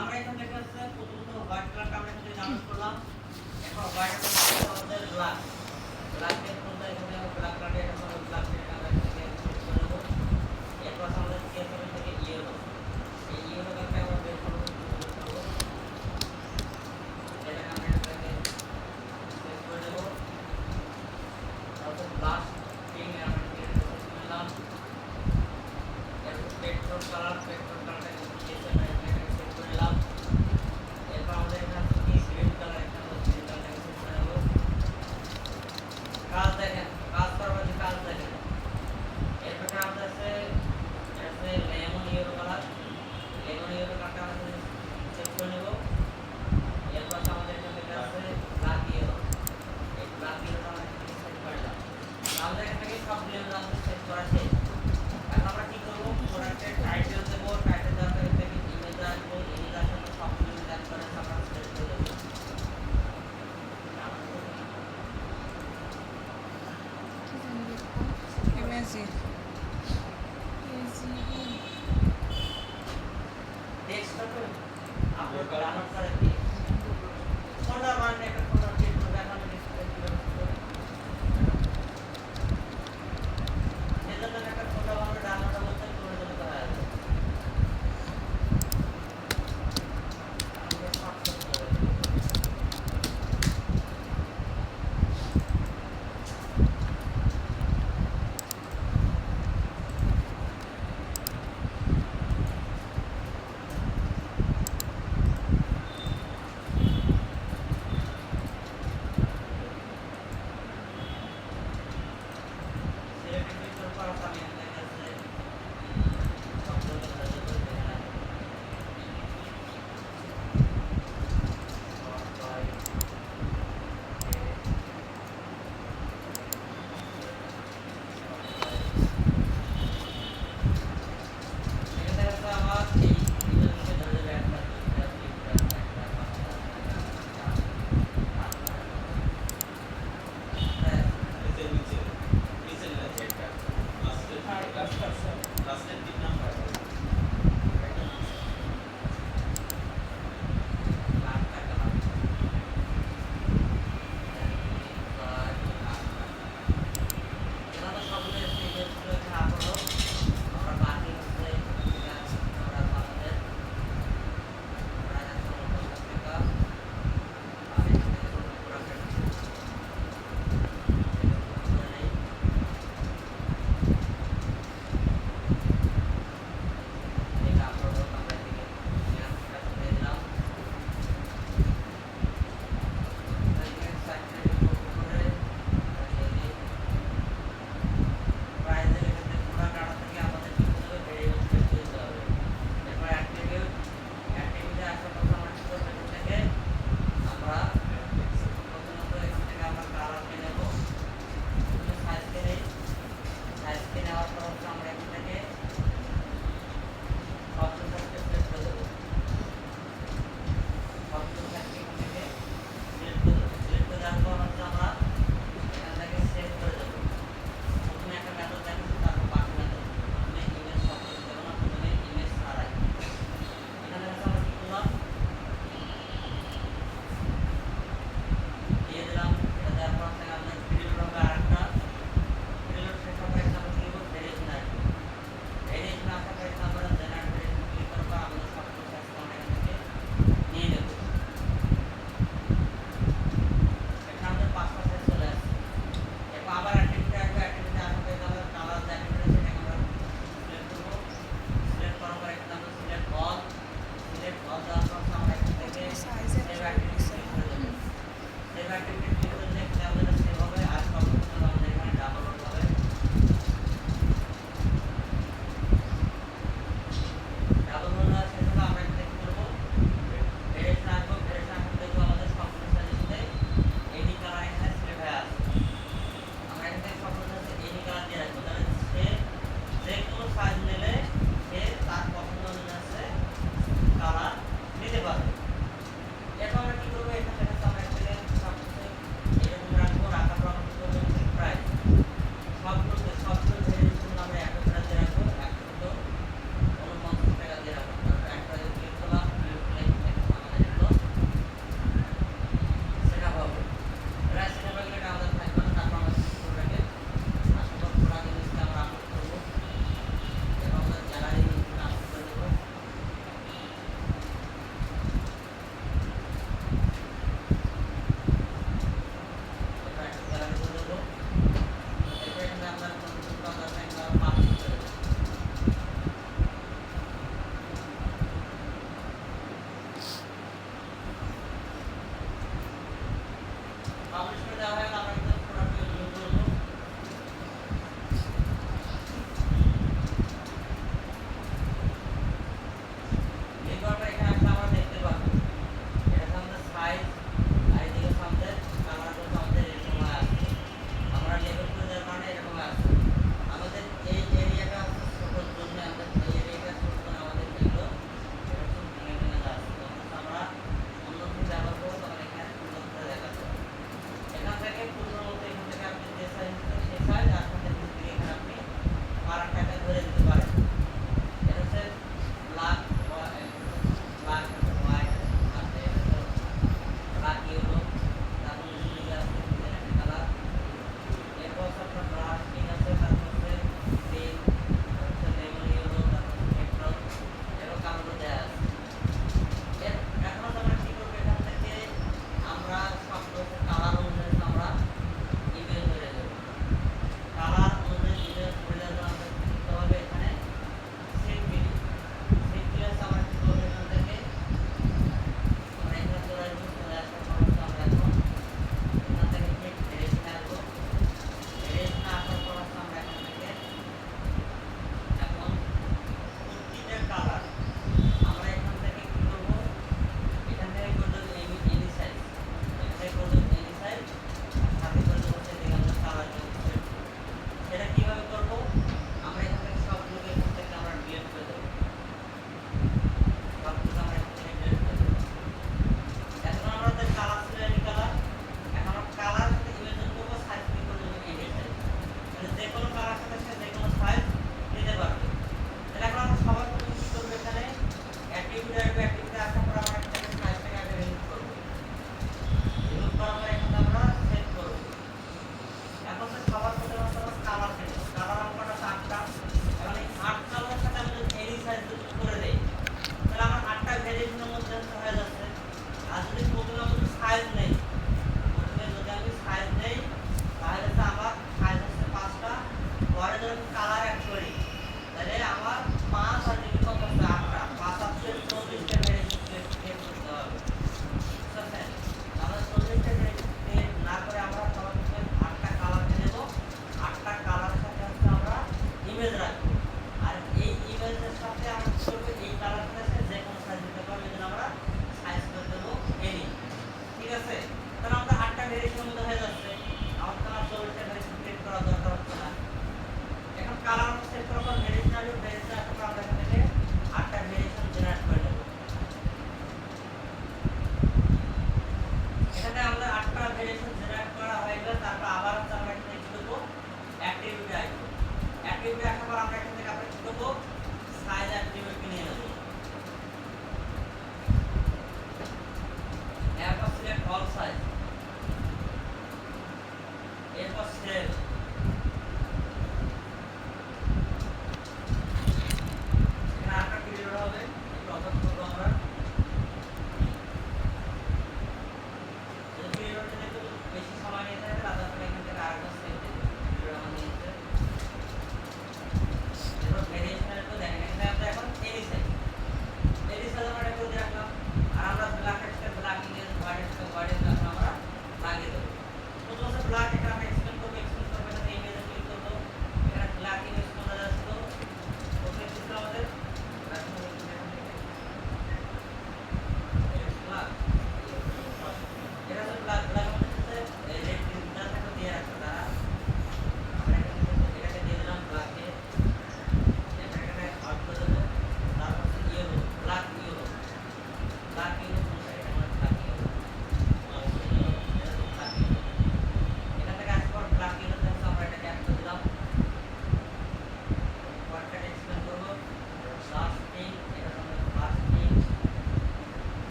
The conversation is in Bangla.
আমরা এখান থেকে হচ্ছে প্রথমত হোয়াইট কালারটা আমরা এখানে ডাউনলোড করলাম। এখন হোয়াইট আমাদের ব্ল্যাক ব্ল্যাকের মধ্যে এখানে ব্ল্যাক কালারে এটা হলো ব্ল্যাক এটা আমরা এখানে সেট করে দেব। এরপর আমাদের কেসের থেকে ইয়েলো এই ইয়েলো কালারটা আমরা বের করব। এটা আমরা এখানে সেট করে দেব। তারপর লাস্ট পিং আমরা এখানে সেট করলাম। এরপর পেট্রোল কালারটা কেসে আমরা এখানে সেট করে দিলাম। এরপর আমাদের এখানে কি গ্রিন কালার একটা গ্রিন কালারটা সেট করে দেব। কাজ দেখেন কাজ করব যে কাজ দেখেন। এরপর আমাদের আছে লেমন ইয়েলো কালার কালারটা আমরা সেট করে নেব। এরপর আমাদের এখানে আছে ব্ল্যাক ইয়েলো এই ব্ল্যাক ইয়েলোটা আমরা এখানে সেট করে দিলাম। আমাদের এখান থেকে সব লেমন আমাদের সেট করা শেষ। এখন আমরা কি করব প্রোডাক্টের টাইটেল দেব। টাইটেল দেওয়ার পরে এখানে ইমেজ আসবে। ইমেজ আসার পর সব কিছু সেট করে আমরা সেট করে দেব। ইমেজি টেক্সট আপলোড করার পরে